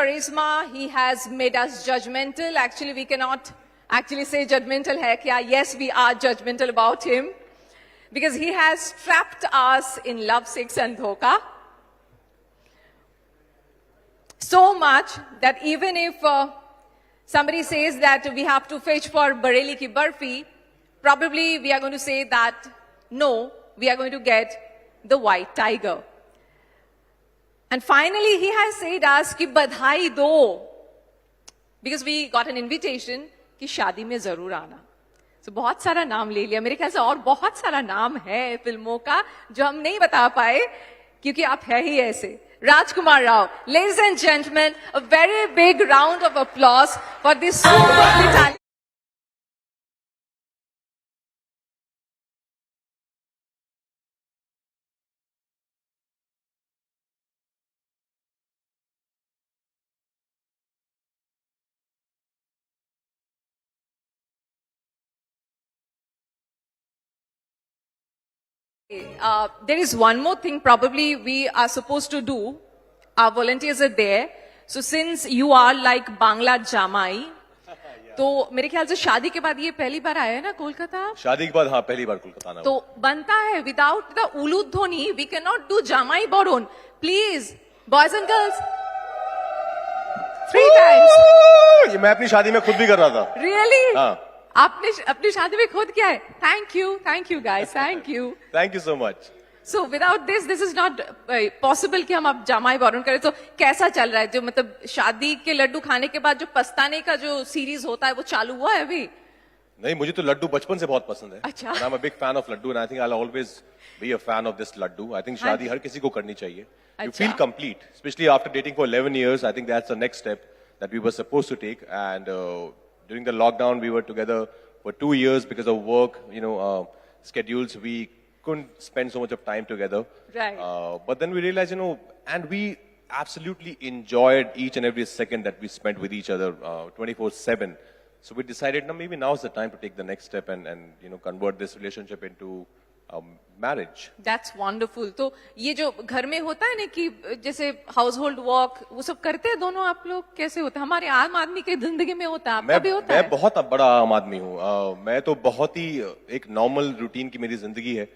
charisma. He has made us judgmental. Actually, we cannot actually say judgmental hai kya. Yes, we are judgmental about him. Because he has trapped us in love, sex and dhoka. So much that even if somebody says that we have to fetch for Bareli ki barfi, probably we are going to say that no, we are going to get the white tiger. And finally he has said us ki badhai do. Because we got an invitation कि शादी में जरूर आना. So बहुत सारा नाम ले लिया. मेरे ख्याल से और बहुत सारा नाम है फिल्मों का जो हम नहीं बता पाए क्योंकि आप है ही ऐसे. Rajkumar Rao, ladies and gentlemen, a very big round of applause for this super talented. There is one more thing probably we are supposed to do. Our volunteers are there. So since you are like Bangla Jamai, तो मेरे ख्याल से शादी के बाद ये पहली बार आया है ना कोलकाता? शादी के बाद हाँ पहली बार कोलकाता आना. तो बनता है without the uludhoni we cannot do Jamai Boron. Please, boys and girls, 3 times. ये मैं अपनी शादी में खुद भी कर रहा था. Really? हाँ. आपने अपनी शादी में खुद किया है? Thank you guys, thank you. Thank you so much. So without this is not possible कि हम अब जमाई बोरन करें. तो कैसा चल रहा है जो मतलब शादी के लड्डू खाने के बाद जो पछताने का जो सीरीज होता है वो चालू हुआ है अभी? नहीं, मुझे तो लड्डू बचपन से बहुत पसंद है. अच्छा. I'm a big fan of laddu and I think I'll always be a fan of this laddu. I think शादी हर किसी को करनी चाहिए. You feel complete, especially after dating for 11 years. I think that's the next step that we were supposed to take. And during the lockdown, we were together for 2 years because of work, schedules. We couldn't spend so much of time together. Right. But then we realized, and we absolutely enjoyed each and every second that we spent with each other 24/7. So we decided, no, maybe now's the time to take the next step and convert this relationship into marriage. That's wonderful. तो ये जो घर में होता है ना कि जैसे हाउसहोल्ड वर्क वो सब करते हैं दोनों आप लोग कैसे होता है? हमारे आम आदमी के जिंदगी में होता है, आपका भी होता है? मैं बहुत बड़ा आम आदमी हूँ. मैं तो बहुत ही एक नॉर्मल रूटीन की मेरी जिंदगी है.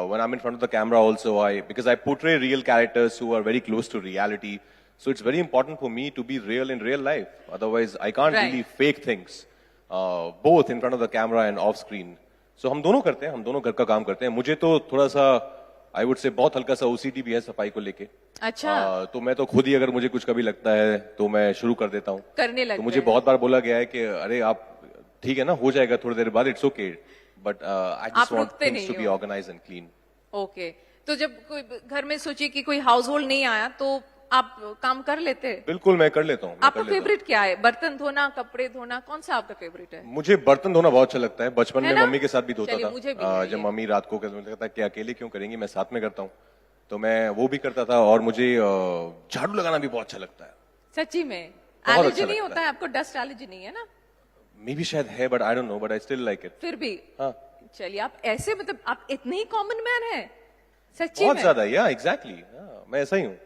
When I'm in front of the camera also, because I portray real characters who are very close to reality. So it's very important for me to be real in real life. Otherwise, I can't really fake things, both in front of the camera and off screen. So हम दोनों करते हैं, हम दोनों घर का काम करते हैं. मुझे तो थोड़ा सा I would say बहुत हल्का सा OCD भी है सफाई को लेके. अच्छा. तो मैं तो खुद ही अगर मुझे कुछ कभी लगता है तो मैं शुरू कर देता हूँ. करने लगते हैं. तो मुझे बहुत बार बोला गया है कि अरे आप ठीक है ना, हो जाएगा थोड़ी देर बाद, it's okay. But I just want things to be organized and clean. Okay. तो जब कोई घर में सोचिए कि कोई हाउसहोल्ड नहीं आया तो आप काम कर लेते हैं? बिल्कुल मैं कर लेता हूँ. आपका फेवरेट क्या है? बर्तन धोना, कपड़े धोना, कौन सा आपका फेवरेट है? मुझे बर्तन धोना बहुत अच्छा लगता है. बचपन में मम्मी के साथ भी धोता था. जब मम्मी रात को कहता था कि अकेले क्यों करेंगी, मैं साथ में करता हूँ, तो मैं वो भी करता था. और मुझे झाड़ू लगाना भी बहुत अच्छा लगता है. सच्ची में? एलर्जी नहीं होता है आपको? डस्ट एलर्जी नहीं है ना? मे भी शायद है, but I don't know, but I still like it. फिर भी हाँ. चलिए, आप ऐसे मतलब आप इतने ही कॉमन मैन है सच्ची बहुत में? ज्यादा. या एग्जैक्टली, मैं ऐसा ही हूँ.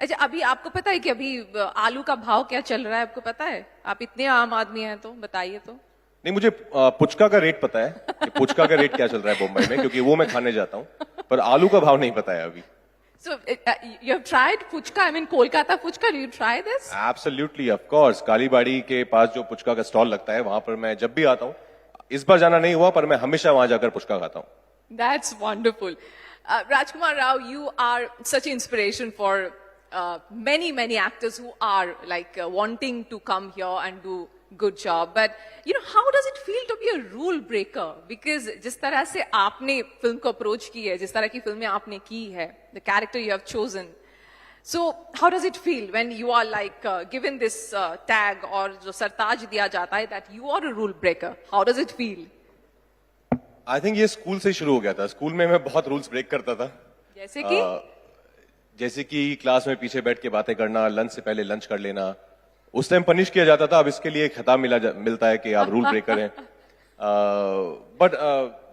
अच्छा, अभी आपको पता है कि अभी आलू का भाव क्या चल रहा है? आपको पता है? आप इतने आम आदमी हैं तो बताइए तो. नहीं, मुझे पुचका का रेट पता है कि पुचका का रेट क्या चल रहा है मुंबई में, क्योंकि वो मैं खाने जाता हूँ. पर आलू का भाव नहीं पता है अभी. So you have tried puchka? I mean Kolkata puchka. Do you try this? Absolutely, of course. Kalibari के पास जो पुचका का स्टॉल लगता है वहां पर मैं जब भी आता हूँ, इस बार जाना नहीं हुआ पर मैं हमेशा वहां जाकर पुचका खाता हूँ. That's wonderful. Rajkumar Rao, you are such inspiration for many actors who are like wanting to come here and do good job. But how does it feel to be a rule breaker? Because जिस तरह से आपने film को approach की है, जिस तरह की फिल्में आपने की है, the character you have chosen. So how does it feel when you are like given this tag और जो सरताज दिया जाता है that you are a rule breaker? How does it feel? I think ये स्कूल से शुरू हो गया था. स्कूल में मैं बहुत रूल्स ब्रेक करता था. जैसे कि क्लास में पीछे बैठ के बातें करना, लंच से पहले लंच कर लेना. उस टाइम पनिश किया जाता था. अब इसके लिए एक खिताब मिलता है कि आप रूल ब्रेकर हैं.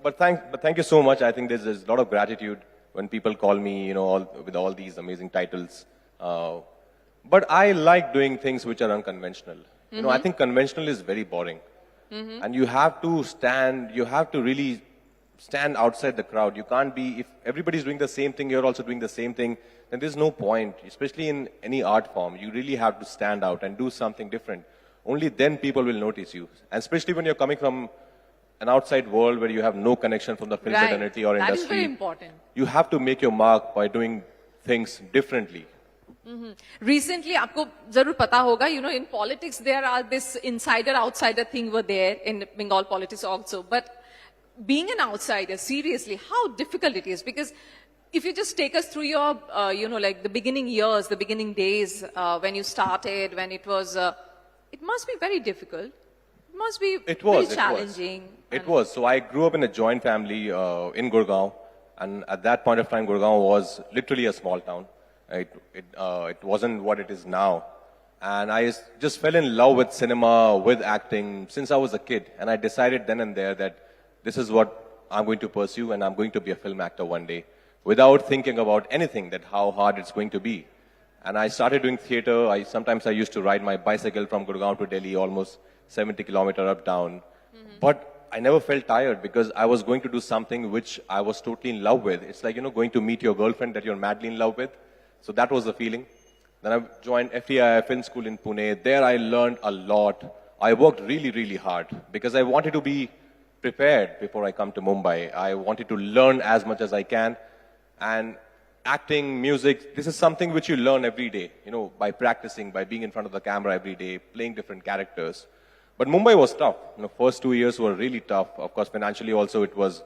But thank you so much. I think there's a lot of gratitude when people call me, with all these amazing titles. But I like doing things which are unconventional. You know, I think conventional is very boring. And you have to really stand outside the crowd. You can't be, if everybody's doing the same thing, you're also doing the same thing, then there's no point, especially in any art form. You really have to stand out and do something different. Only then people will notice you. And especially when you're coming from an outside world where you have no connection from the film Right. fraternity or That is industry. very important. You have to make your mark by doing things differently. Recently, आपको जरूर पता होगा, you know, in politics there are this insider-outsider thing were there in Bengal politics also. But being an outsider, seriously, how difficult it is. Because if you just take us through your, you know, like the beginning years, the beginning days, when you started, when it was, it must be very difficult. It must be very challenging. It was. So I grew up in a joint family in Gurgaon. And at that point of time, Gurgaon was literally a small town. It wasn't what it is now. And I just fell in love with cinema, with acting since I was a kid. And I decided then and there that this is what I'm going to pursue and I'm going to be a film actor one day without thinking about anything, that how hard it's going to be. And I started doing theater. Sometimes I used to ride my bicycle from Gurgaon to Delhi, almost 70 kilometers up down. But I never felt tired because I was going to do something which I was totally in love with. It's like, you know, going to meet your girlfriend that you're madly in love with. So that was the feeling. Then I joined FTI Film School in Pune. There I learned a lot. I worked really, really hard because I wanted to be prepared before I come to Mumbai. I wanted to learn as much as I can. And acting, music, this is something which you learn every day, you know, by practicing, by being in front of the camera every day, playing different characters. But Mumbai was tough. You know, first 2 years were really tough. Of course, financially also it was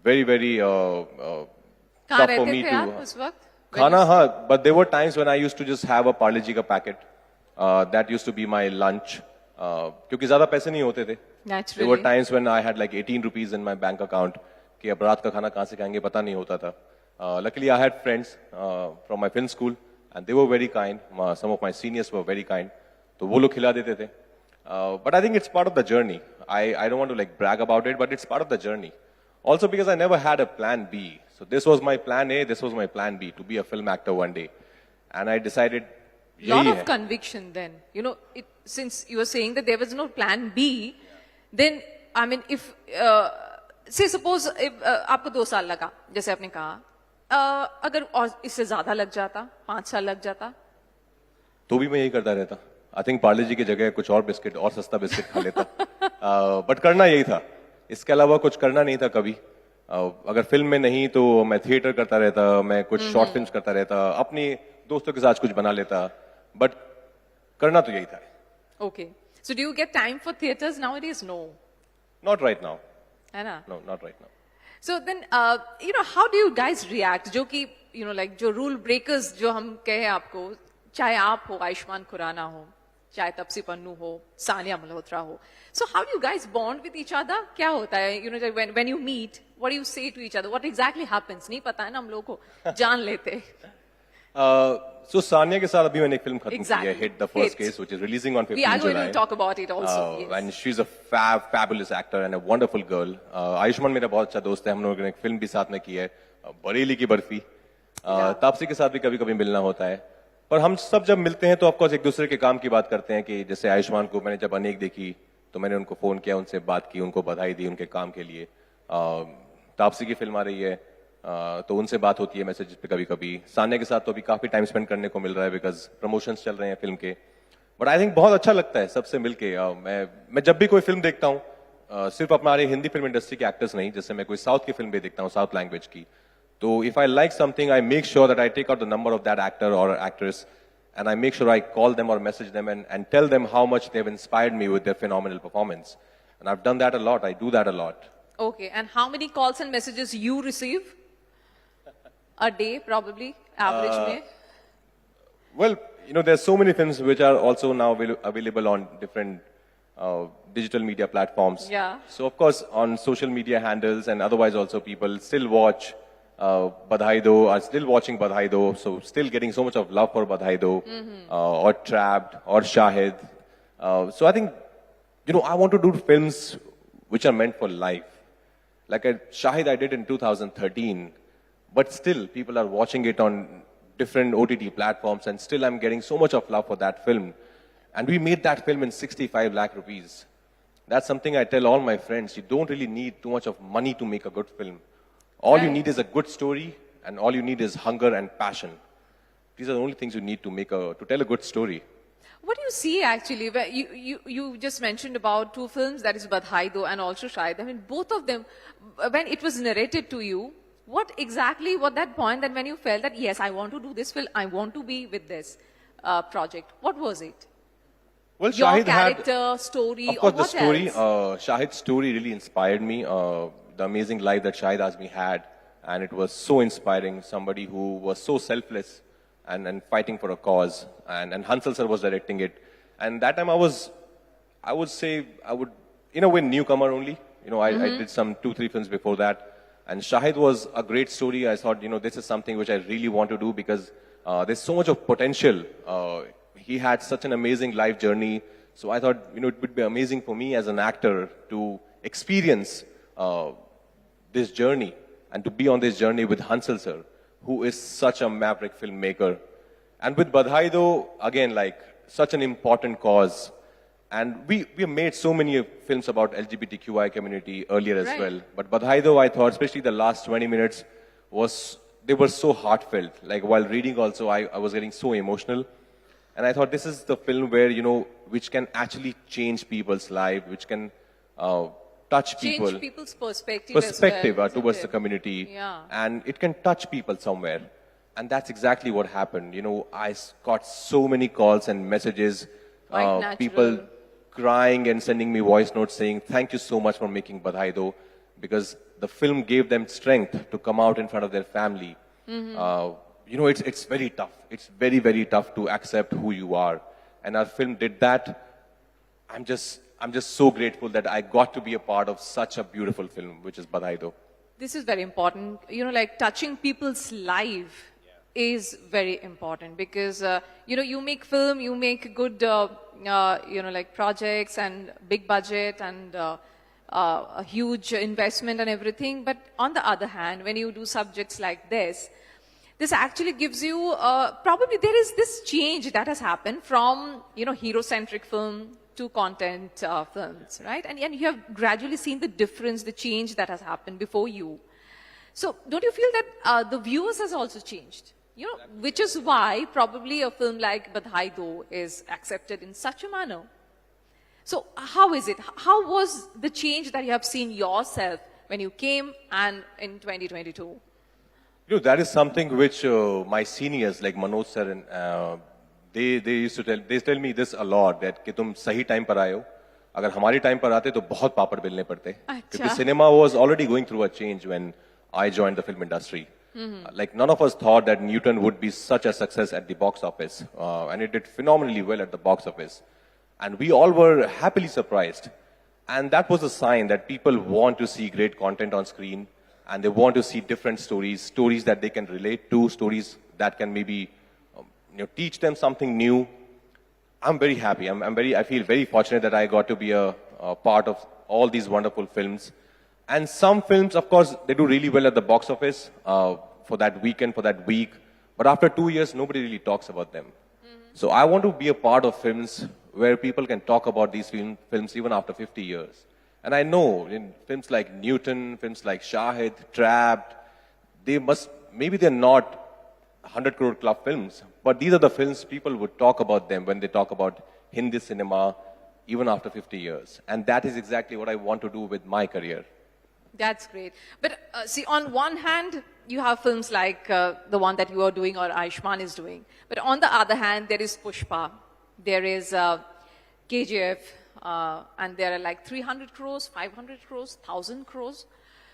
very, very tough for me to... Khana, हाँ, but there were times when I used to just have a Parle Ji ka packet. That used to be my lunch. क्योंकि ज़्यादा पैसे नहीं होते थे. Naturally. There were times when I had like 18 rupees in my bank account. कि अब रात का खाना कहाँ से खाएंगे पता नहीं होता था. Luckily, I had friends from my film school, and they were very kind. Some of my seniors were very kind. तो वो लोग खिला देते थे. But I think it's part of the journey. I don't want to like brag about it, but it's part of the journey. Also because I never had a plan B. So this was my plan A, this was my plan B, to be a film actor one day. And I decided, lot of conviction then. You know, since you were saying that there was no plan B, then, I mean, if, say suppose, if, आपको 2 साल लगा, जैसे आपने कहा, अगर और इससे ज़्यादा लग जाता, 5 साल लग जाता, तो भी मैं यही करता रहता. I think पार्ले जी की जगह कुछ और बिस्किट और सस्ता बिस्किट खा लेता. But करना यही था. इसके अलावा कुछ करना नहीं था कभी. अगर फिल्म में नहीं तो मैं थिएटर करता रहता, मैं कुछ शॉर्ट फिल्म्स करता रहता, अपनी दोस्तों के साथ कुछ बना लेता, बट करना तो यही था. Okay. So do you get time for theaters nowadays? No. Not right now. है ना? No, not right now. So then, you know, how do you guys react? जो कि, you know, like जो rule breakers जो हम कहे आपको, चाहे आप हो, आयुष्मान खुराना हो, चाहे तपसी पन्नू हो, सानिया मल्होत्रा हो. So how do you guys bond with each other? क्या होता है? You know, when you meet, what do you say to each other? What exactly happens? नहीं पता है ना हम लोगों को, जान लेते. So सानिया के साथ अभी मैंने एक फिल्म खत्म की है, Hit the First Hit. Case, which is releasing on 15 We are July. going to talk about it also. Yes. And she's a fabulous actor and a wonderful girl. Ayushman मेरा बहुत अच्छा दोस्त है, हम लोगों ने एक फिल्म भी साथ में की है, बरेली की बर्फी. तापसी के साथ भी कभी-कभी मिलना होता है. पर हम सब जब मिलते हैं तो ऑफकोर्स एक दूसरे के काम की बात करते हैं. कि जैसे आयुष्मान को मैंने जब अनेक देखी तो मैंने उनको फोन किया, उनसे बात की, उनको बधाई दी उनके काम के लिए. तापसी की फिल्म आ रही है तो उनसे बात होती है मैसेज पे कभी कभी. सानिया के साथ तो अभी काफी टाइम स्पेंड करने को मिल रहा है बिकॉज प्रमोशंस चल रहे हैं फिल्म के. बट आई थिंक बहुत अच्छा लगता है सबसे मिलके. मैं जब भी कोई फिल्म देखता हूँ, सिर्फ हमारे हिंदी फिल्म इंडस्ट्री के एक्टर्स नहीं, जैसे मैं कोई साउथ की फिल्म भी देखता हूँ, साउथ लैंग्वेज की, तो if I like something I make sure that I take out the number of that actor और actress and I make sure I call them or message them and tell them how much they've inspired me with their phenomenal performance. And I've done that a lot. I do that a lot. Okay. And how many calls and messages you receive? A day, probably, average में? Well, you know, there's so many films which are also now available on different digital media platforms. Yeah. So, of course, on social media handles and otherwise also people still watch Badhai Do, are still watching Badhai Do, so still getting so much of love for Badhai Do, or Trapped, or Shahid. So I think, you know, I want to do films which are meant for life. Like Shahid I did in 2013, but still people are watching it on different OTT platforms, and still I'm getting so much of love for that film. And we made that film in 65 lakh rupees. That's something I tell all my friends. You don't really need too much of money to make a good film. All you Right. need is a good story, and all you need is hunger and passion. These are the only things you need to tell a good story. What do you see actually? Where you just mentioned about two films, that is Badhai Do and also Shahid. I mean, both of them, when it was narrated to you, what exactly was that point that when you felt that, yes, I want to do this film, I want to be with this project? What was it? Well, Your Shahid character, story, of course, or the what story. else? Shahid's story really inspired me. The amazing life that Shahid Azmi had, and it was so inspiring. Somebody who was so selfless and fighting for a cause. And Hansal sir was directing it. And that time I would say, in a way, newcomer only. You know, I did some 2-3 films before that. And Shahid was a great story. I thought, this is something which I really want to do because there's so much of potential. He had such an amazing life journey. So I thought, it would be amazing for me as an actor to experience this journey and to be on this journey with Hansal sir, who is such a maverick filmmaker. And with Badhai though, again, like such an important cause. And we have made so many films about LGBTQI community earlier as Right. well. But Badhai though, I thought, especially the last 20 minutes, they were so heartfelt. Like while reading also, I was getting so emotional. And I thought this is the film where, which can actually change people's life, which can touch people. Change people's perspective as well, towards isn't the it? community. Yeah. And it can touch people somewhere. And that's exactly what happened. Got so many calls and messages. Quite natural. People crying and sending me voice notes saying, thank you so much for making Badhai Do, because the film gave them strength to come out in front of their family. It's very tough. It's very, very tough to accept who you are. And our film did that. I'm just so grateful that I got to be a part of such a beautiful film, which is Badhai Do. This is very important. Like touching people's life is very important because, you make film, you make good, like projects and big budget and a huge investment and everything. But on the other hand, when you do subjects like this actually gives you, probably there is this change that has happened from, hero-centric film to content films, right? And you have gradually seen the difference, the change that has happened before you. So don't you feel that the viewers has also changed? Which is why probably a film like Badhai Do is accepted in such a manner. So how is it? How was the change that you have seen yourself when you came and in 2022? That is something which my seniors like Manoj sir and they tell me this a lot, that कि तुम सही time पर आए हो. अगर हमारे time पर आते तो बहुत पापड़ बेलने पड़ते. Because cinema was already going through a change when I joined the film industry. Like none of us thought that Newton would be such a success at the box office, and it did phenomenally well at the box office, and we all were happily surprised. And that was a sign that people want to see great content on screen, and they want to see different stories that they can relate to, stories that can maybe teach them something new. I'm very happy. I feel very fortunate that I got to be a part of all these wonderful films. And some films, of course, they do really well at the box office for that weekend, for that week. But after 2 years, nobody really talks about them. So I want to be a part of films where people can talk about these films even after 50 years. And I know in films like Newton, films like Shahid, Trapped, maybe they're not 100 crore club films, but these are the films people would talk about them when they talk about Hindi cinema even after 50 years. And that is exactly what I want to do with my career. That's great. But see, on one hand, you have films like the one that you are doing or Ayushmann is doing. But on the other hand, there is Pushpa, there is KGF, and there are like 300 crores, 500 crores, 1,000 crores.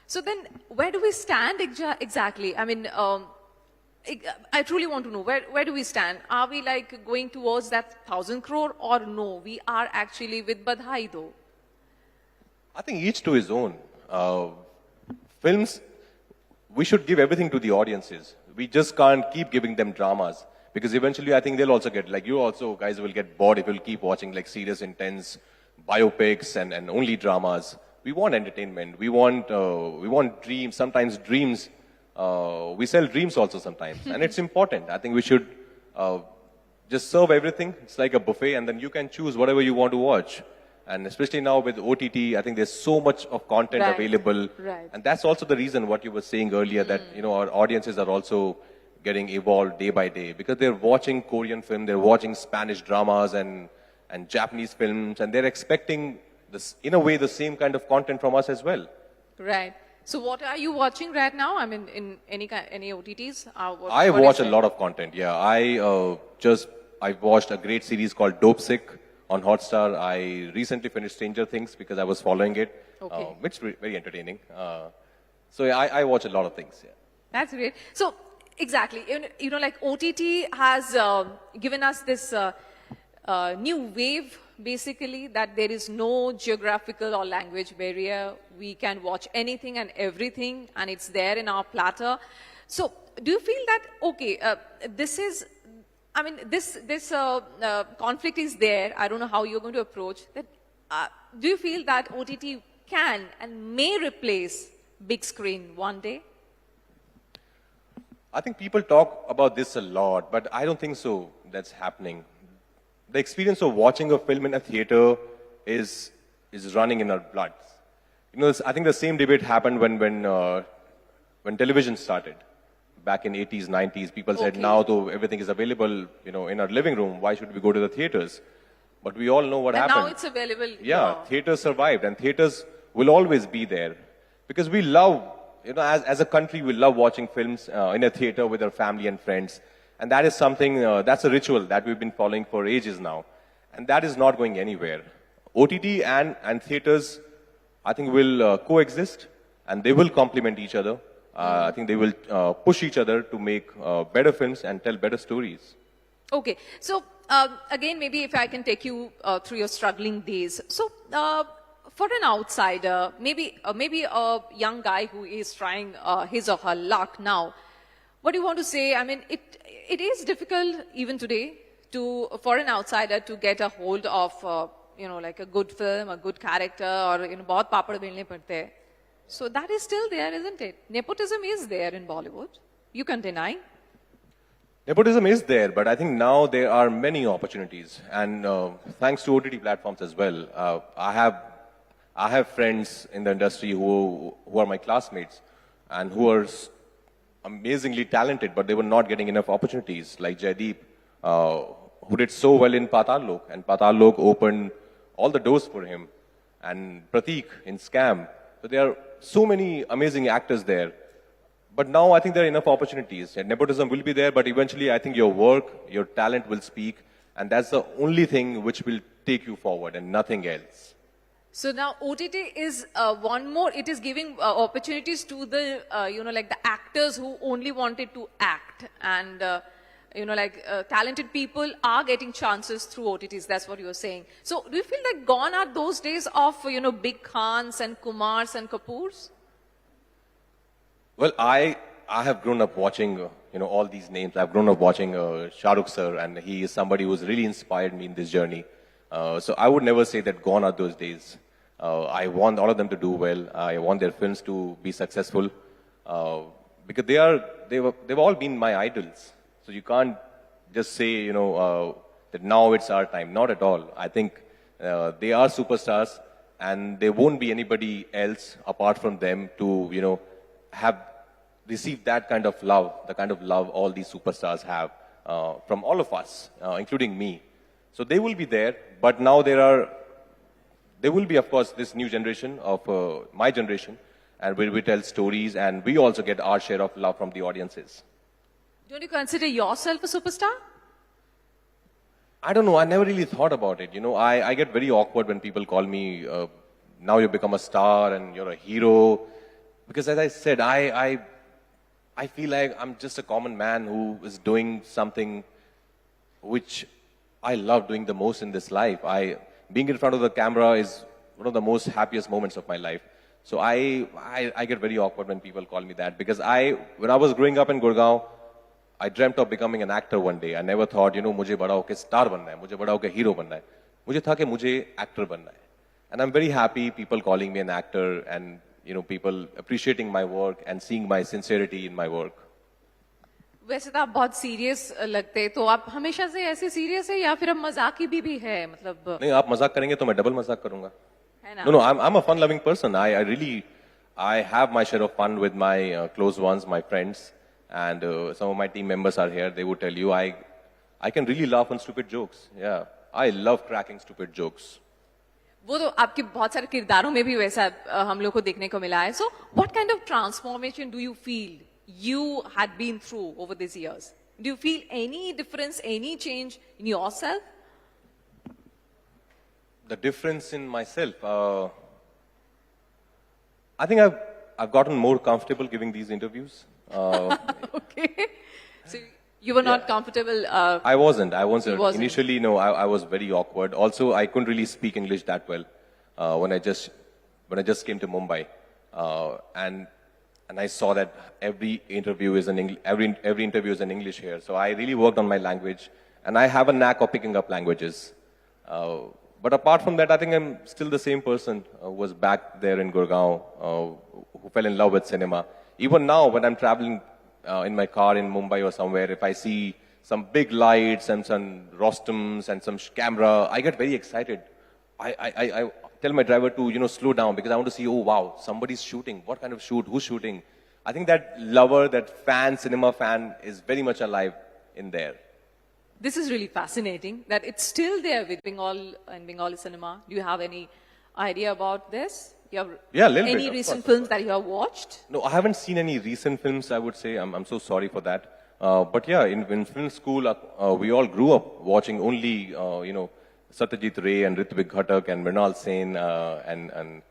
So then where do we stand exactly? I mean, I truly want to know, where do we stand? Are we like going towards that 1,000 crore or no? We are actually with Badhai Do. I think each to his own. Films, we should give everything to the audiences. We just can't keep giving them dramas, because eventually I think they'll also get, like you also guys will get bored if you'll keep watching like serious, intense biopics and only dramas. We want entertainment. We want dreams, sometimes dreams we sell dreams also sometimes, and it's important. I think we should just serve everything. It's like a buffet, and then you can choose whatever you want to watch. And especially now with OTT, I think there's so much of content Right. available, Right. and that's also the reason what you were saying earlier that our audiences are also getting evolved day by day because they're watching Korean film, they're watching Spanish dramas and Japanese films, and they're expecting this in a way the same kind of content from us as well. Right. So what are you watching right now? I mean, in any OTTs? I what watch is a it? lot of content. Yeah, I watched a great series called Dope Sick on Hotstar. I recently finished Stranger Things because I was following it. Okay. It's very entertaining. So yeah, I watch a lot of things. Yeah. That's great. So exactly, like OTT has given us this new wave, basically, that there is no geographical or language barrier. We can watch anything and everything, and it's there in our platter. So do you feel that, okay, this conflict is there. I don't know how you're going to approach that. Do you feel that OTT can and may replace big screen one day? I think people talk about this a lot, but I don't think so that's happening. The experience of watching a film in a theater is running in our blood. I think the same debate happened when television started. Back in 80s, 90s, people said, Okay. now though everything is available, in our living room, why should we go to the theaters? But we all know what And happened. now it's available. Yeah, theaters survived, and theaters will always be there because we love, as a country, we love watching films in a theater with our family and friends, and that is something that's a ritual that we've been following for ages now, and that is not going anywhere. OTT and theaters, I think, will coexist, and they will complement each other. I think they will push each other to make better films and tell better stories. Okay. So again, maybe if I can take you through your struggling days. So for an outsider, maybe a young guy who is trying his or her luck now, what do you want to say? I mean, it is difficult even today for an outsider to get a hold of like a good film, a good character, or बहुत पापड़ बेलने पड़ते हैं. So that is still there, isn't it? Nepotism is there in Bollywood. You can't deny. Nepotism is there, but I think now there are many opportunities, and thanks to OTT platforms as well. I have friends in the industry who are my classmates, and who are amazingly talented, but they were not getting enough opportunities. Like Jaideep, who did so well in Patal Lok, and Patal Lok opened all the doors for him, and Prateek in Scam. So there are so many amazing actors there. But now I think there are enough opportunities. And nepotism will be there, but eventually I think your work, your talent will speak, and that's the only thing which will take you forward and nothing else. So now OTT is one more. It is giving opportunities to the like the actors who only wanted to act, and talented people are getting chances through OTTs. That's what you're saying. So do you feel like gone are those days of big Khans and Kumars and Kapoors? Well, I have grown up watching all these names. I've grown up watching Shah Rukh sir, and he is somebody who's really inspired me in this journey. So I would never say that gone are those days. I want all of them to do well. I want their films to be successful because they've all been my idols. So you can't just say that now it's our time. Not at all. I think they are superstars, and there won't be anybody else apart from them to have received that kind of love, the kind of love all these superstars have from all of us, including me. So they will be there, but now there will be, of course, this new generation of my generation, and where we tell stories, and we also get our share of love from the audiences. Don't you consider yourself a superstar? I don't know. I never really thought about it. I get very awkward when people call me, now you become a star and you're a hero. Because as I said, I feel like I'm just a common man who is doing something which I love doing the most in this life. Being in front of the camera is one of the most happiest moments of my life. So I get very awkward when people call me that, because when I was growing up in Gurgaon, I dreamt of becoming an actor one day. I never thought, मुझे बड़ा होके star बनना है, मुझे बड़ा होके hero बनना है. मुझे था कि मुझे actor बनना है. And I'm very happy people calling me an actor, and people appreciating my work and seeing my sincerity in my work. वैसे तो आप बहुत सीरियस लगते, तो आप हमेशा से ऐसे सीरियस है या फिर अब मजाकी भी है, मतलब? नहीं, आप मजाक करेंगे तो मैं डबल मजाक करूंगा. है ना? No, I'm a fun-loving person. I have my share of fun with my close ones, my friends, and some of my team members are here. They would tell you I can really laugh on stupid jokes. Yeah, I love cracking stupid jokes. वो तो आपके बहुत सारे किरदारों में भी वैसा हम लोग को देखने को मिला है. So, what kind of transformation do you feel you had been through over these years? Do you feel any difference, any change in yourself? The difference in myself, I think I've gotten more comfortable giving these interviews. Okay. So you were not comfortable. I wasn't. You wasn't. Initially, no, I was very awkward. Also, I couldn't really speak English that well when I just came to Mumbai, and I saw that every interview is every interview is in English here. So I really worked on my language, and I have a knack of picking up languages. But apart from that, I think I'm still the same person who was back there in Gurgaon, who fell in love with cinema. Even now, when I'm traveling in my car in Mumbai or somewhere, if I see some big lights and some rostoms and some camera, I get very excited. I tell my driver to, slow down because I want to see, oh wow, somebody's shooting. What kind of shoot? Who's shooting? I think that lover, that fan, cinema fan is very much alive in there. This is really fascinating that it's still there with Bengal and Bengali cinema. Do you have any idea about this? You have Yeah, a little bit, any of recent course. films that you have watched? No, I haven't seen any recent films, I would say. I'm so sorry for that. But yeah, in film school, we all grew up watching only, Satyajit Ray and Ritvik Ghatak and Mrinal Sen and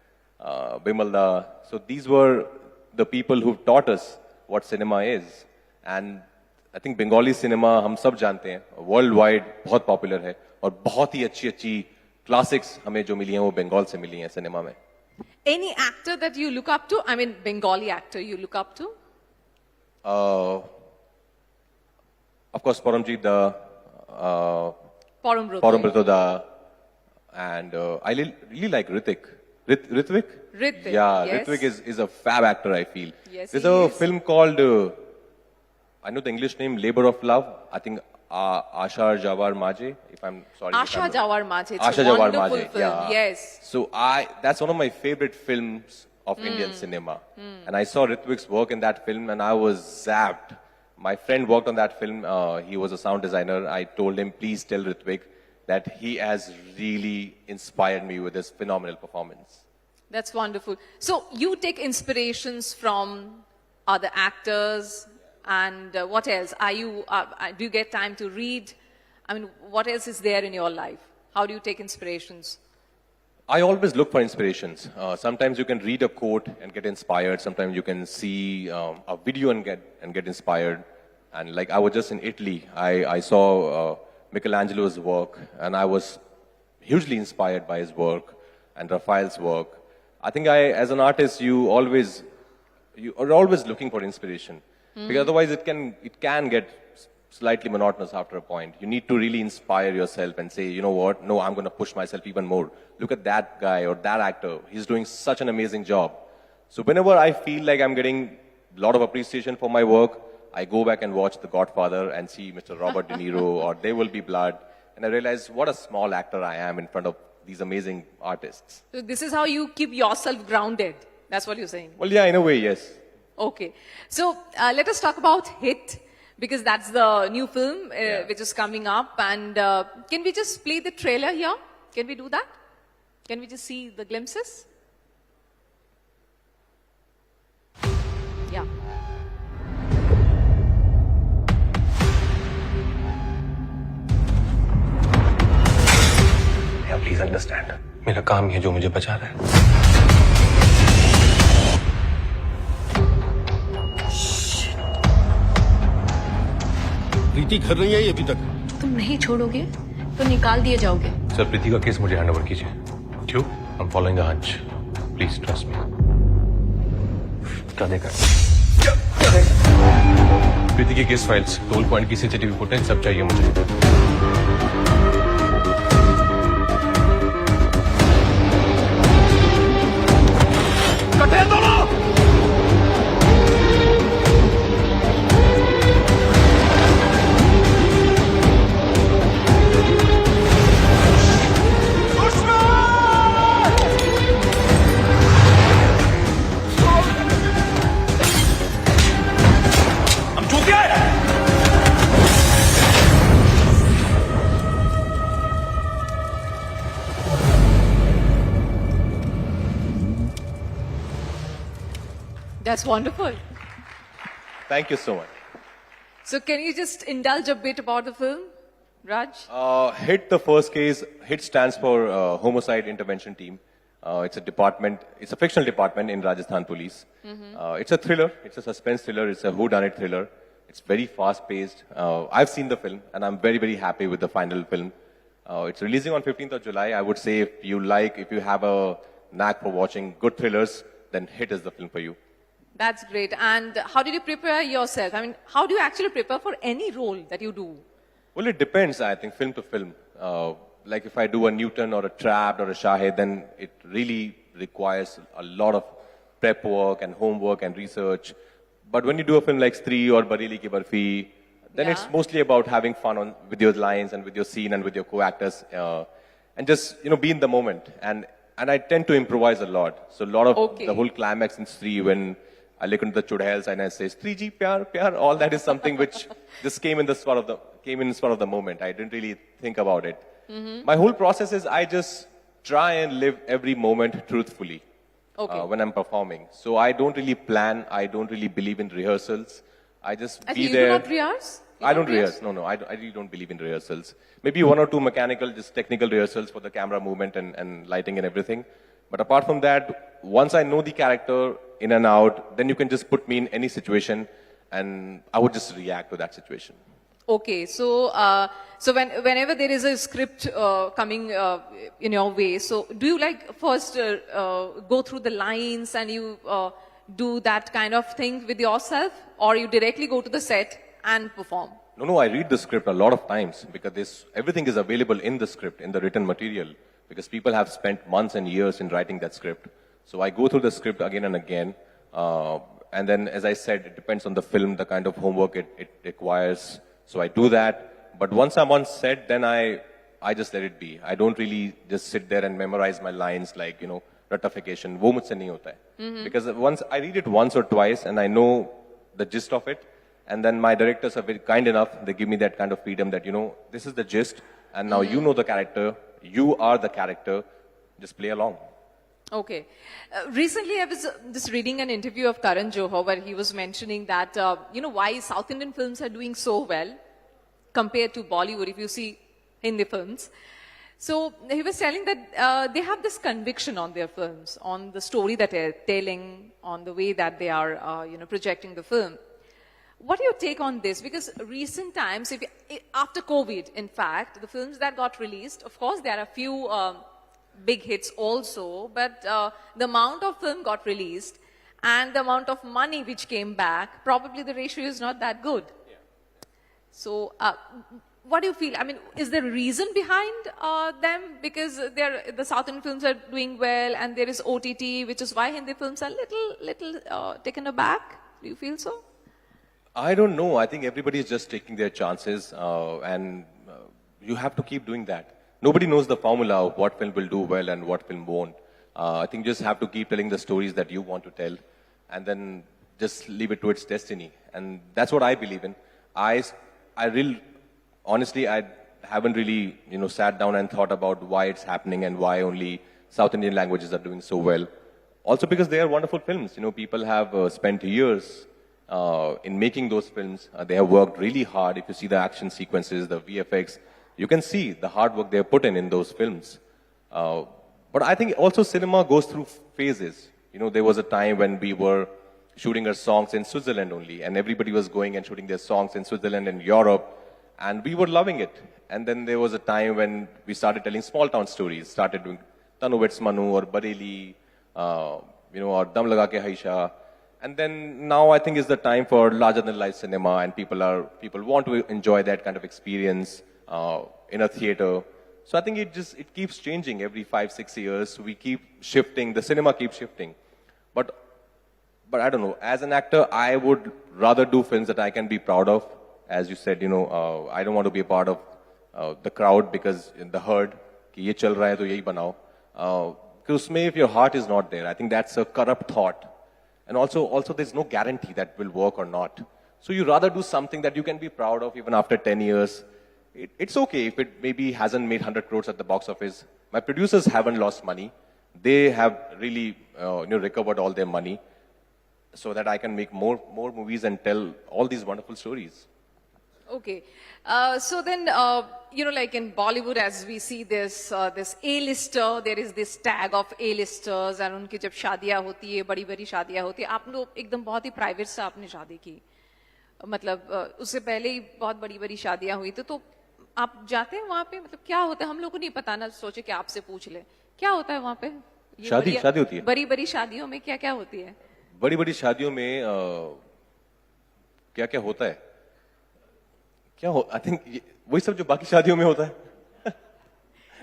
Bimalda. So these were the people who taught us what cinema is. And I think Bengali cinema, हम सब जानते हैं, worldwide बहुत popular है और बहुत ही अच्छी classics हमें जो मिली हैं वो बंगाल से मिली हैं सिनेमा में. Any actor that you look up to? I mean, Bengali actor you look up to? Of course, Paramjit Da, Parambrito Da, and I really like Ritvik. Ritvik? Ritvik, Yeah, yes. Ritvik is a fab actor, I feel. Yes, There's he a is. film called, I know the English name, Labor of Love. I think Asha Jawar Maje, if I'm sorry. Asha Jawar Maje. It's Asha a Jawar wonderful Maje, film. yeah. Yes. So that's one of my favorite films of Indian cinema. And I saw Ritvik's work in that film and I was zapped. My friend worked on that film. He was a sound designer. I told him, please tell Ritvik that he has really inspired me with his phenomenal performance. That's wonderful. So you take inspirations from other actors and what else? Do you get time to read? I mean, what else is there in your life? How do you take inspirations? I always look for inspirations. Sometimes you can read a quote and get inspired. Sometimes you can see a video and get inspired. And like I was just in Italy, I saw Michelangelo's work and I was hugely inspired by his work and Raphael's work. I think as an artist, you are always looking for inspiration because otherwise it can get slightly monotonous after a point. You need to really inspire yourself and say, you know what? No, I'm going to push myself even more. Look at that guy or that actor. He's doing such an amazing job. So whenever I feel like I'm getting a lot of appreciation for my work, I go back and watch The Godfather and see Mr. Robert De Niro or There Will Be Blood. And I realize what a small actor I am in front of these amazing artists. So this is how you keep yourself grounded. That's what you're saying. Well, yeah, in a way, yes. Okay. So let us talk about Hit, because that's the new film which is coming up. And can we just play the trailer here? Can we do that? Can we just see the glimpses? Yeah. Please understand मेरा काम ही है जो मुझे बचा रहा है. प्रीति घर नहीं आई अभी तक. तुम नहीं छोड़ोगे तो निकाल दिए जाओगे. सर प्रीति का केस मुझे हैंड ओवर कीजिए. क्यों? I am following a hunch. Please trust me. क्या देखा? प्रीति की केस फाइल्स, टोल पॉइंट की सीसीटीवी फुटेज सब चाहिए मुझे. कटे दोनों That's wonderful. Thank you so much. So can you just indulge a bit about the film, Raj? HIT, the first case, HIT stands for Homicide Intervention Team. It's a department, it's a fictional department in Rajasthan Police. It's a thriller, it's a suspense thriller, it's a whodunit thriller. It's very fast paced. I've seen the film and I'm very, very happy with the final film. It's releasing on 15th of July. I would say if you have a knack for watching good thrillers, then HIT is the film for you. That's great. And how did you prepare yourself? I mean, how do you actually prepare for any role that you do? Well, it depends, I think, film to film. Like if I do a Newton or a Trapped or a Shahid, then it really requires a lot of prep work and homework and research. But when you do a film like Stree or Bareli Ki Barfi, then it's mostly about having fun with your lines and with your scene and with your co-actors, and just be in the moment. And I tend to improvise a lot. So a lot of the whole climax in Stree, when I look into the chudhels and I say Stree ji pyar pyar, all that is something which just came in the spur of the moment. I didn't really think about it. My whole process is I just try and live every moment truthfully when I'm performing. So I don't really plan. I don't really believe in rehearsals. I just be there. You do not rehearse? I don't rehearse. No, I really don't believe in rehearsals. Maybe one or two mechanical, just technical rehearsals for the camera movement and lighting and everything. But apart from that, once I know the character in and out, then you can just put me in any situation and I would just react to that situation. Okay, so whenever there is a script coming in your way, so do you like first go through the lines and you do that kind of thing with yourself, or you directly go to the set and perform? No, I read the script a lot of times because everything is available in the script, in the written material, because people have spent months and years in writing that script. So I go through the script again and again. And then, as I said, it depends on the film, the kind of homework it requires. So I do that. But once I'm on set, then I just let it be. I don't really just sit there and memorize my lines like, ratification. Wo mujhse nahi hota hai. Because once I read it once or twice and I know the gist of it, and then my directors are very kind enough. They give me that kind of freedom that, this is the gist. And now you know the character. You are the character. Just play along. Okay. Recently, I was just reading an interview of Karan Johar where he was mentioning that, why South Indian films are doing so well compared to Bollywood, if you see Hindi films. So he was telling that they have this conviction on their films, on the story that they're telling, on the way that they are, projecting the film. What do you take on this? Because recent times, after COVID, in fact, the films that got released, of course, there are a few big hits also, but the amount of film got released and the amount of money which came back, probably the ratio is not that good. Yeah. So what do you feel? I mean, is there a reason behind them? Because the South Indian films are doing well and there is OTT, which is why Hindi films are little taken aback. Do you feel so? I don't know. I think everybody is just taking their chances and you have to keep doing that. Nobody knows the formula of what film will do well and what film won't. I think you just have to keep telling the stories that you want to tell and then just leave it to its destiny. And that's what I believe in. Honestly, I haven't really, sat down and thought about why it's happening and why only South Indian languages are doing so well. Also because they are wonderful films. People have spent years in making those films. They have worked really hard. If you see the action sequences, the VFX, you can see the hard work they have put in those films. But I think also cinema goes through phases. There was a time when we were shooting our songs in Switzerland only, and everybody was going and shooting their songs in Switzerland and Europe, and we were loving it. And then there was a time when we started telling small town stories, started doing Tanuvets Manu or Bareli, or Dam Laga Ke Haisha. And then now I think is the time for larger than life cinema, and people want to enjoy that kind of experience in a theater. So I think it keeps changing every 5-6 years. We keep shifting. The cinema keeps shifting. But I don't know. As an actor, I would rather do films that I can be proud of. As you said, I don't want to be a part of the crowd because in the herd, कि ये चल रहा है तो यही बनाओ. Because उसमें if your heart is not there, I think that's a corrupt thought. And also there's no guarantee that will work or not. So you rather do something that you can be proud of even after 10 years. It's okay if it maybe hasn't made 100 crores at the box office. My producers haven't lost money. They have really recovered all their money. so that I can make more movies and tell all these wonderful stories. Okay. So then, like in Bollywood, as we see this A-lister, there is this tag of A-listers, and उनकी जब शादियां होती है, बड़ी-बड़ी शादियां होती है, आप लोग एकदम बहुत ही प्राइवेट से आपने शादी की, मतलब उससे पहले ही बहुत बड़ी-बड़ी शादियां हुई थी, तो आप जाते हैं वहाँ पे, मतलब क्या होता है, हम लोग को नहीं पता ना, सोचे कि आपसे पूछ ले, क्या होता है वहाँ पे? शादी होती है। बड़ी-बड़ी शादियों में क्या-क्या होती है? बड़ी-बड़ी शादियों में क्या-क्या होता है? आई थिंक वही सब जो बाकी शादियों में होता है।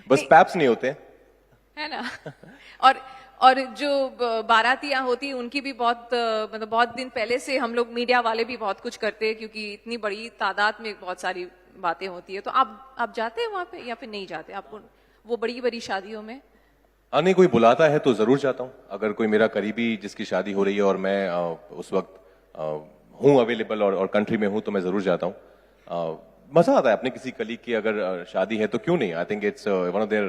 बस पैप्स नहीं होते हैं, है ना? और जो बारातियां होती हैं उनकी भी बहुत मतलब बहुत दिन पहले से हम लोग मीडिया वाले भी बहुत कुछ करते हैं, क्योंकि इतनी बड़ी तादाद में बहुत सारी बातें होती है। तो आप जाते हैं वहां पे या फिर नहीं जाते? आपको वो बड़ी शादियों में नहीं, कोई बुलाता है तो जरूर जाता हूँ। अगर कोई मेरा करीबी जिसकी शादी हो रही है और मैं उस वक्त हूँ अवेलेबल और कंट्री में हूँ, तो मैं जरूर जाता हूँ। मजा आता है अपने किसी कलीग की अगर शादी है तो क्यों नहीं। I think it's one of their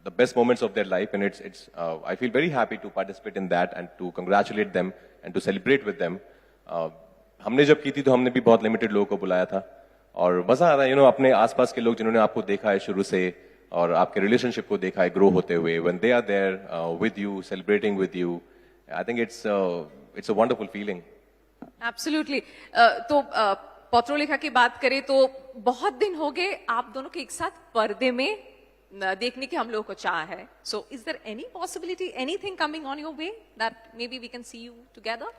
the best moments of their life, and it's I feel very happy to participate in that and to congratulate them and to celebrate with them. हमने जब की थी तो हमने भी बहुत limited लोगों को बुलाया था, और मजा आ रहा है अपने आसपास के लोग जिन्होंने आपको देखा है शुरू से और आपके रिलेशनशिप को देखा है ग्रो होते हुए, when they are there with you, celebrating with you, I think it's a wonderful feeling. Absolutely. तो पत्रोलेखा की बात करें तो बहुत दिन हो गए आप दोनों के एक साथ पर्दे में देखने की हम लोगों को चाह है। So is there any possibility, anything coming on your way that may be we can see you together?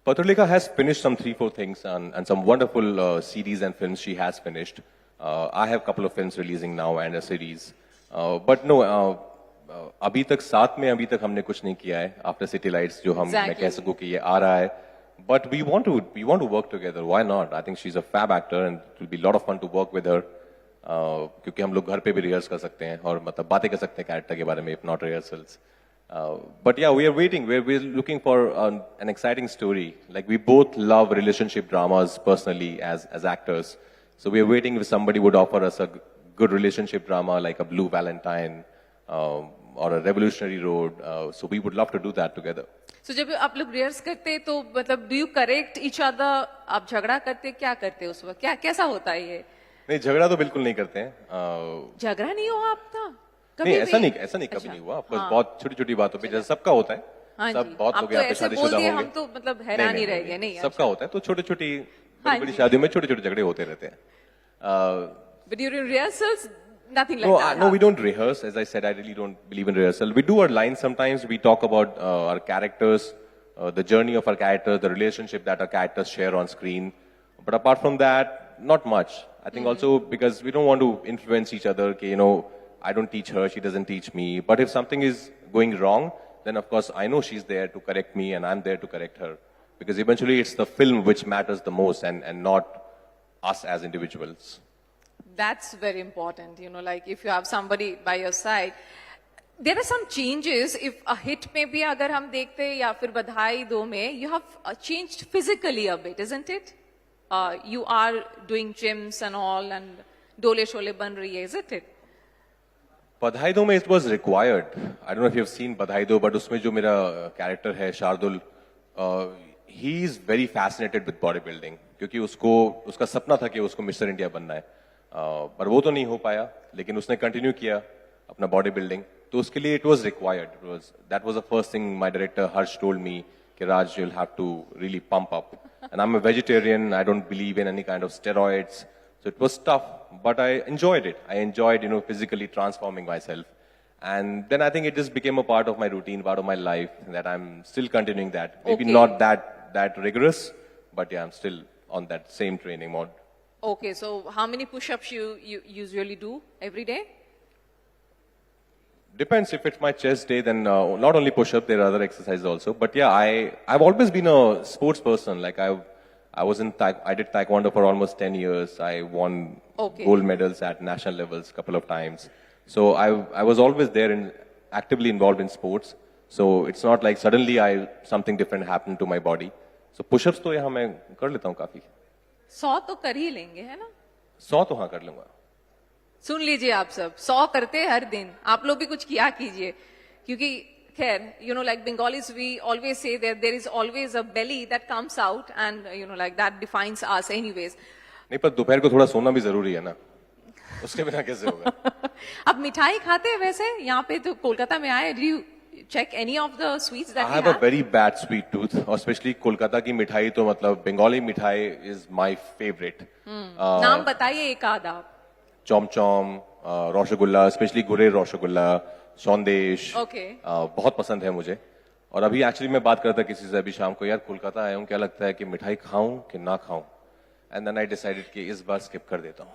Patrulika has finished some 3-4 things and some wonderful series and films she has finished. I have a couple of films releasing now and a series. But no, अभी तक साथ में अभी तक हमने कुछ नहीं किया है after City Lights, जो हम मैं कह सकूं कि ये आ रहा है. But we want to work together. Why not? I think she's a fab actor and it will be a lot of fun to work with her. क्योंकि हम लोग घर पे भी रिहर्स कर सकते हैं और मतलब बातें कर सकते हैं कैरेक्टर के बारे में, if not rehearsals. But yeah, we are waiting. We're looking for an exciting story. Like we both love relationship dramas personally as actors. So we are waiting if somebody would offer us a good relationship drama like a Blue Valentine or a Revolutionary Road. So we would love to do that together. So जब आप लोग rehearse करते हैं तो मतलब do you correct each other? आप झगड़ा करते क्या करते उस वक्त? कैसा होता है ये? नहीं, झगड़ा तो बिल्कुल नहीं करते हैं। झगड़ा नहीं हुआ आपका? नहीं, ऐसा नहीं कभी नहीं हुआ। ऑफकोर्स बहुत छोटी-छोटी बातों पे जैसे सबका होता है। सब बहुत लोग यहाँ पे शादीशुदा होंगे। हम तो मतलब हैरान ही रह गए। नहीं, सबका होता है, तो छोटी-छोटी बड़ी शादियों में छोटे-छोटे झगड़े होते रहते हैं। But during rehearsals, nothing like that. No, we don't rehearse. As I said, I really don't believe in rehearsal. We do our lines sometimes. We talk about our characters, the journey of our characters, the relationship that our characters share on screen. But apart from that, not much. I think also because we don't want to influence each other. I don't teach her, she doesn't teach me. But if something is going wrong, then of course I know she's there to correct me and I'm there to correct her. Because eventually it's the film which matters the most and not us as individuals. That's very important, like if you have somebody by your side. There are some changes. If a hit में भी अगर हम देखते हैं या फिर बधाई दो में, you have changed physically a bit, isn't it? You are doing gyms and all and डोले शोले बन रही है, isn't it? बधाई दो में it was required. I don't know if you've seen बधाई दो, but उसमें जो मेरा कैरेक्टर है Shardul, he is very fascinated with body building, क्योंकि उसका सपना था कि उसको मिस्टर इंडिया बनना है, पर वो तो नहीं हो पाया, लेकिन उसने कंटिन्यू किया अपना बॉडी बिल्डिंग, तो उसके लिए it was required. That was the first thing my director Harsh told me कि Raj, you'll have to really pump up. And I'm a vegetarian. I don't believe in any kind of steroids. So it was tough, but I enjoyed it. I enjoyed, physically transforming myself. And then I think it just became a part of my routine, part of my life, that I'm still continuing that. Maybe not that rigorous, but yeah, I'm still on that same training mode. Okay, so how many push-ups you usually do every day? Depends. If it's my chest day, then not only push-up, there are other exercises also. But yeah, I've always been a sports person. Like I did taekwondo for almost 10 years. I won gold medals at national levels a couple of times. So I was always there and actively involved in sports. So it's not like suddenly something different happened to my body. So push-ups तो यहाँ मैं कर लेता हूँ काफी। 100 तो कर ही लेंगे, है ना? 100 तो हाँ कर लूंगा। सुन लीजिए आप सब, 100 करते हर दिन। आप लोग भी कुछ किया कीजिए, क्योंकि khair, like Bengalis, we always say that there is always a belly that comes out and, like that defines us anyways. नहीं, पर दोपहर को थोड़ा सोना भी जरूरी है ना, उसके बिना कैसे होगा? अब मिठाई खाते हैं वैसे? यहाँ पे तो कोलकाता में आए, do you check any of the sweets that I we have a have? very bad sweet tooth, और स्पेशली कोलकाता की मिठाई तो मतलब बंगाली मिठाई is my favorite. नाम बताइए एक आध आप. चौम, रसगुल्ला, स्पेशली गुरेर रसगुल्ला, सौंदेश, Okay. बहुत पसंद है मुझे. और अभी एक्चुअली मैं बात करता किसी से अभी शाम को, यार कोलकाता आया हूँ, क्या लगता है कि मिठाई खाऊं कि ना खाऊं, एंड देन आई डिसाइडेड कि इस बार स्किप कर देता हूँ.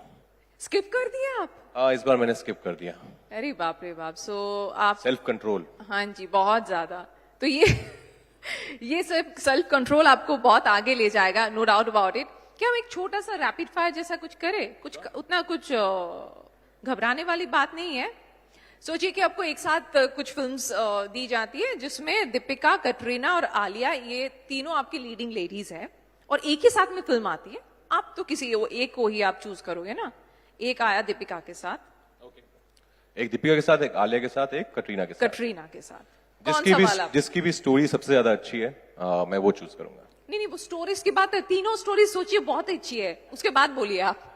स्किप कर दिया आप? इस बार मैंने स्किप कर दिया. अरे बाप रे बाप. सो आप सेल्फ कंट्रोल. हाँ जी, बहुत ज्यादा. तो ये सेल्फ कंट्रोल आपको बहुत आगे ले जाएगा, नो डाउट अबाउट इट. क्या हम एक छोटा सा रैपिड फायर जैसा कुछ करें? कुछ उतना कुछ घबराने वाली बात नहीं है. सोचिए कि आपको एक साथ कुछ फिल्म्स दी जाती है जिसमें दीपिका, कटरीना और आलिया, ये तीनों आपकी लीडिंग लेडीज है, और एक ही साथ में फिल्म आती है. आप तो किसी एक को ही आप चूज करोगे ना. एक आया दीपिका के साथ, एक दीपिका के साथ, एक आलिया के साथ, एक कटरीना के साथ. कटरीना के साथ. कौन सा वाला? जिसकी भी स्टोरी सबसे ज्यादा अच्छी है, मैं वो चूज करूंगा. नहीं, वो स्टोरीज की बात है. तीनों स्टोरी सोचिए बहुत अच्छी है, उसके बाद बोलिए आप.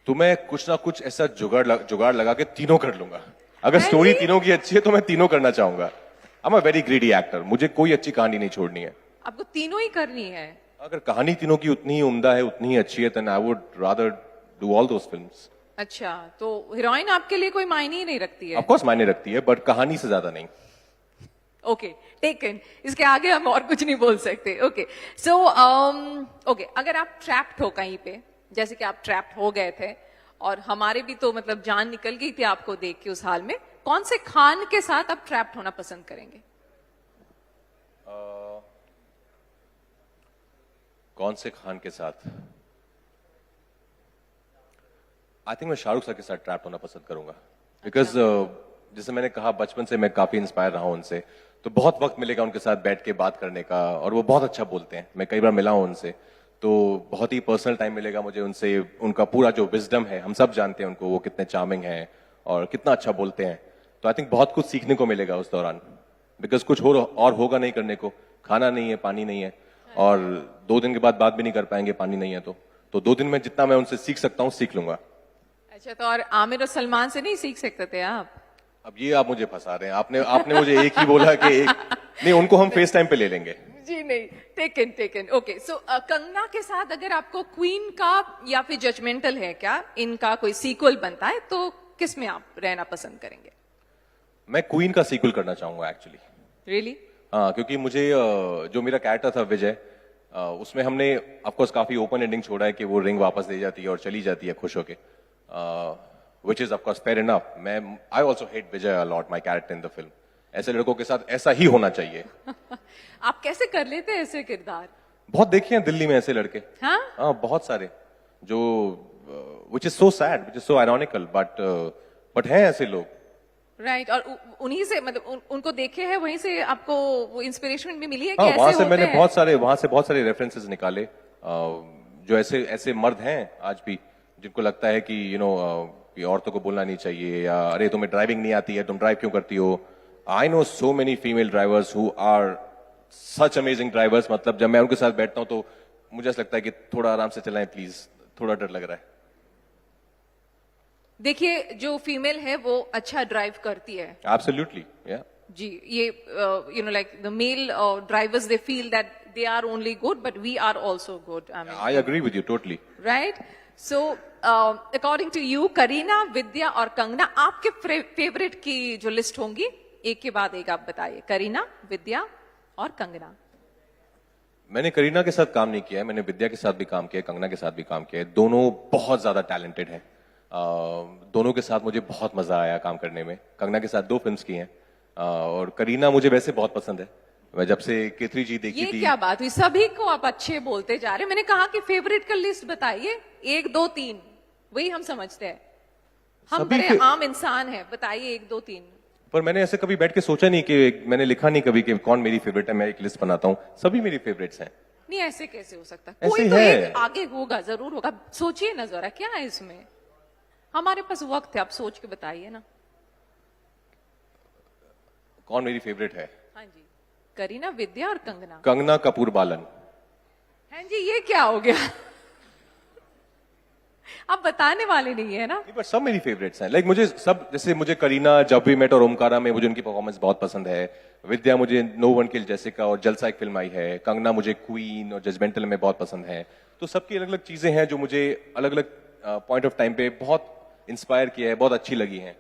तो मैं कुछ ना कुछ ऐसा जुगाड़ लगा के तीनों कर लूंगा. अगर स्टोरी तीनों की अच्छी है तो मैं तीनों करना चाहूंगा. I am a very greedy actor, मुझे कोई अच्छी कहानी नहीं छोड़नी है. आपको तीनों ही करनी है? अगर कहानी तीनों की उतनी ही उम्दा है, उतनी ही अच्छी है, then I would rather do all those films. अच्छा, तो हीरोइन आपके लिए कोई मायने ही नहीं रखती है? ऑफ कोर्स मायने रखती है, बट कहानी से ज्यादा नहीं. Okay, taken. इसके आगे हम और कुछ नहीं बोल सकते. ओके, सो ओके, अगर आप ट्रैप्ड हो कहीं पे, जैसे कि आप ट्रैप्ड हो गए थे और हमारे भी तो मतलब जान निकल गई थी आपको देख के उस हाल में, कौन से खान के साथ आप ट्रैप्ड होना पसंद करेंगे? कौन से खान के साथ? आई थिंक मैं शाहरुख सर के साथ ट्रैप्ड होना पसंद करूंगा. बिकॉज जैसे मैंने कहा, बचपन से मैं काफी इंस्पायर रहा हूं उनसे, तो बहुत वक्त मिलेगा उनके साथ बैठ के बात करने का, और वो बहुत अच्छा बोलते हैं. मैं कई बार मिला हूं उनसे, तो बहुत ही पर्सनल टाइम मिलेगा मुझे उनसे. उनका पूरा जो विजडम है, हम सब जानते हैं उनको, वो कितने चार्मिंग हैं और कितना अच्छा बोलते हैं. तो आई थिंक बहुत कुछ सीखने को मिलेगा उस दौरान. बिकॉज कुछ और होगा नहीं करने को. खाना नहीं है, पानी नहीं है, और 2 दिन के बाद बात भी नहीं कर पाएंगे, पानी नहीं है. तो 2 दिन में जितना मैं उनसे सीख सकता हूँ सीख लूंगा. अच्छा, तो और आमिर और सलमान से नहीं सीख सकते थे आप? अब ये आप मुझे फंसा रहे हैं. आपने मुझे एक ही बोला कि एक नहीं, उनको हम फेस टाइम पे ले लेंगे. जी नहीं, टेकन. ओके, सो कंगना के साथ अगर आपको क्वीन का या फिर जजमेंटल है क्या, इनका कोई सीक्वल बनता है, तो किस में आप रहना पसंद करेंगे? मैं क्वीन का सीक्वल करना चाहूंगा एक्चुअली. रियली? हाँ, क्योंकि मुझे जो मेरा कैरेक्टर था विजय, उसमें हमने ऑफकोर्स काफी ओपन एंडिंग छोड़ा है कि वो रिंग वापस दे जाती है और चली जाती है खुश होके, which is of course fair enough. I also hate Vijay a lot, my character in the film. ऐसे लड़कों के साथ ऐसा ही होना चाहिए. आप कैसे कर लेते हैं ऐसे किरदार? बहुत देखे हैं दिल्ली में ऐसे लड़के. हाँ, बहुत सारे, जो which is so sad, which is so ironical, but हैं ऐसे लोग. राइट, और उन्हीं से मतलब उनको देखे हैं, वहीं से आपको वो इंस्पिरेशन भी मिली है कि हाँ, ऐसे वहां से होते मैंने हैं? वहां से बहुत सारे रेफरेंसेस निकाले. जो ऐसे मर्द हैं आज भी जिनको लगता है कि कि औरतों को बोलना नहीं चाहिए, या अरे तुम्हें ड्राइविंग नहीं आती है, तुम ड्राइव क्यों करती हो. I know so many female drivers who are such amazing drivers. मतलब जब मैं उनके साथ बैठता हूं तो मुझे ऐसा लगता है कि थोड़ा आराम से चलाएं प्लीज, थोड़ा डर लग रहा है. देखिए, जो फीमेल है वो अच्छा ड्राइव करती है. एब्सोल्युटली, या जी, ये like the male drivers, they feel that they are only good, but we are also good. I agree with you totally. Right. So according to you, Kareena, Vidya और कंगना, आपके फेवरेट की जो लिस्ट होंगी, एक के बाद एक आप बताइए. करीना, विद्या और कंगना. मैंने करीना के साथ काम नहीं किया है, मैंने विद्या के साथ भी काम किया है, कंगना के साथ भी काम किया है. दोनों बहुत ज्यादा टैलेंटेड हैं. दोनों के साथ मुझे बहुत मजा आया काम करने में. कंगना के साथ 2 फिल्म्स की हैं, और करीना मुझे वैसे बहुत पसंद है. मैं जब से केतरी जी देखी ये थी. क्या बात हुई, सभी को आप अच्छे बोलते जा रहे हैं. मैंने कहा कि फेवरेट का लिस्ट बताइए, 1 2 3, वही हम समझते हैं. हम बड़े आम इंसान हैं, बताइए 1 2 3. पर मैंने ऐसे कभी बैठ के सोचा नहीं कि मैंने लिखा नहीं कभी कि कौन मेरी फेवरेट है. मैं एक लिस्ट बनाता हूँ, सभी मेरी फेवरेट्स हैं. नहीं, ऐसे कैसे हो सकता है? ऐसे कोई तो है. एक आगे होगा, जरूर होगा. सोचिए ना जरा, क्या है इसमें? हमारे पास वक्त है, आप सोच के बताइए ना. कौन मेरी फेवरेट है? हाँ जी, करीना, विद्या और कंगना। कंगना कपूर बालन। हाँ जी, ये क्या हो गया? आप बताने वाले नहीं है ना? नहीं, पर सब मेरी फेवरेट्स हैं। मुझे सब, जैसे मुझे करीना, जब वी मेट और ओमकारा में मुझे उनकी परफॉर्मेंस बहुत पसंद है। विद्या मुझे नो वन किल जेसिका और जलसा एक फिल्म आई है। कंगना मुझे क्वीन और जजमेंटल में बहुत पसंद है। तो सबकी अलग अलग चीजें हैं जो मुझे अलग अलग पॉइंट ऑफ टाइम पे बहुत इंस्पायर किया है, बहुत अच्छी लगी हैं।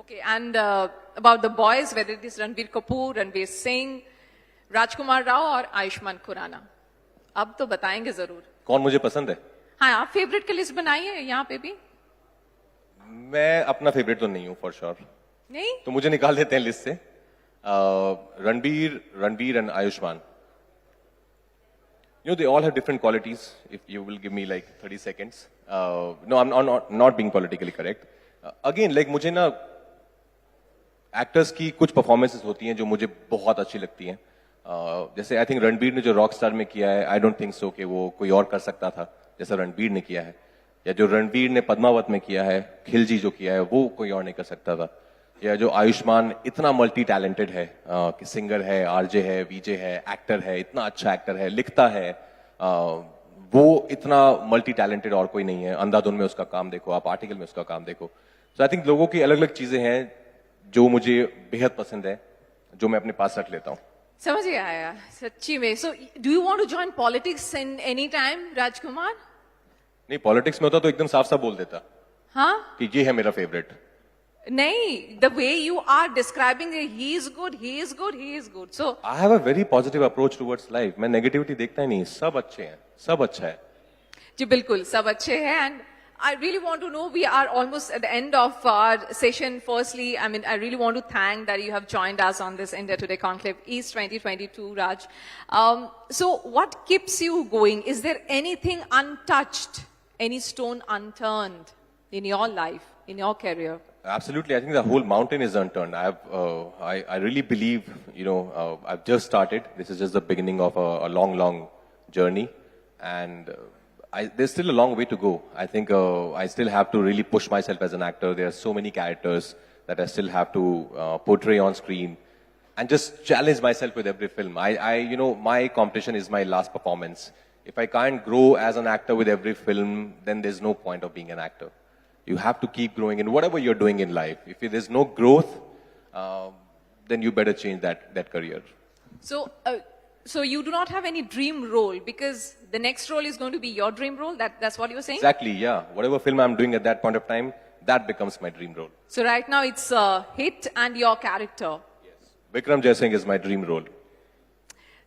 Okay, and about the boys, whether it is Ranbir Kapoor, Ranveer Singh, राजकुमार राव और आयुष्मान खुराना, अब तो बताएंगे जरूर। कौन मुझे पसंद है? हाँ, आप फेवरेट की लिस्ट बनाइए यहाँ पे भी। मैं अपना फेवरेट तो नहीं हूँ फॉर श्योर। नहीं? तो मुझे निकाल देते हैं लिस्ट से। Ranbir and Ayushman, you know, they all have different qualities. If you will give me like 30 seconds. No, I'm not being politically correct. Again, मुझे ना एक्टर्स की कुछ परफॉर्मेंसेस होती हैं जो मुझे बहुत अच्छी लगती हैं। जैसे आई थिंक रणबीर ने जो रॉक स्टार में किया है, आई डोंट थिंक सो कि वो कोई और कर सकता था जैसा रणबीर ने किया है। या जो रणबीर ने पद्मावत में किया है, खिलजी जो किया है, वो कोई और नहीं कर सकता था। या जो आयुष्मान इतना मल्टी टैलेंटेड है, कि सिंगर है, आरजे है, वीजे है, एक्टर है, इतना अच्छा एक्टर है, लिखता है, वो इतना मल्टी टैलेंटेड और कोई नहीं है। अंधाधुन में उसका काम देखो, आप आर्टिकल में उसका काम देखो। सो आई थिंक लोगों की अलग अलग चीजें हैं जो मुझे बेहद पसंद है, जो मैं अपने पास रख लेता हूँ। समझ आया सच्ची में। So do you want to join politics in any time, Rajkumar? नहीं, पॉलिटिक्स में होता तो एकदम साफ साफ बोल देता हाँ, कि ये है मेरा फेवरेट। नहीं, the way you are describing he is good, he is good, he is good. So I have a very positive approach towards life. मैं नेगेटिविटी देखता ही नहीं, सब अच्छे हैं, सब अच्छा है। जी बिल्कुल, सब अच्छे हैं। And I really want to know, we are almost at the end of our session. Firstly, I mean, I really want to thank that you have joined us on this India Today Conclave East 2022, Raj. So what keeps you going? Is there anything untouched, any stone unturned in your life, in your career? Absolutely. I think the whole mountain is unturned. I really believe, I've just started. This is just the beginning of a long, long journey. And there's still a long way to go. I think I still have to really push myself as an actor. There are so many characters that I still have to portray on screen and just challenge myself with every film. My competition is my last performance. If I can't grow as an actor with every film, then there's no point of being an actor. You have to keep growing in whatever you're doing in life. If there's no growth, then you better change that career. So you do not have any dream role, because the next role is going to be your dream role. That's what you're saying? Exactly, yeah. Whatever film I'm doing at that point of time, that becomes my dream role. So right now it's Hit and your character. Yes. Vikram Jaising is my dream role.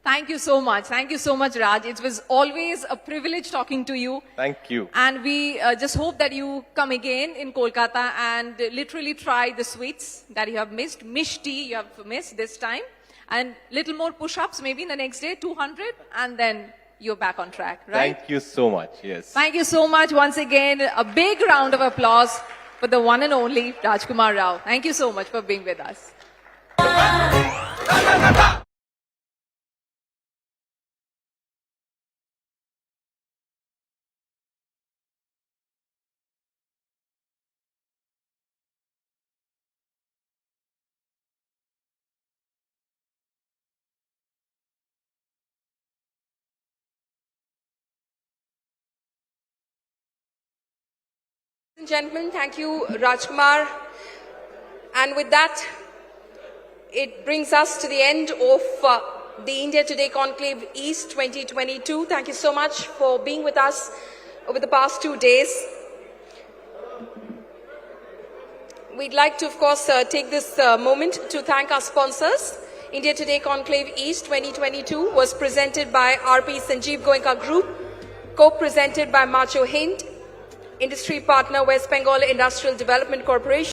Thank you so much. Thank you so much, Raj. It was always a privilege talking to you. Thank you. And we just hope that you come again in Kolkata and literally try the sweets that you have missed. Mishti you have missed this time. And little more push-ups maybe in the next day, 200, and then you're back on track, right? Thank you so much, yes. Thank you so much once again. A big round of applause for the one and only Rajkumar Rao. Thank you so much for being with us. Ladies and gentlemen, thank you, Rajkumar. And with that, it brings us to the end of the India Today Conclave East 2022. Thank you so much for being with us over the past 2 days. We'd like to, of course, take this moment to thank our sponsors. India Today Conclave East 2022 was presented by RP Sanjeev Goenka Group, co-presented by Macho Hind, industry partner West Bengal Industrial Development Corporation.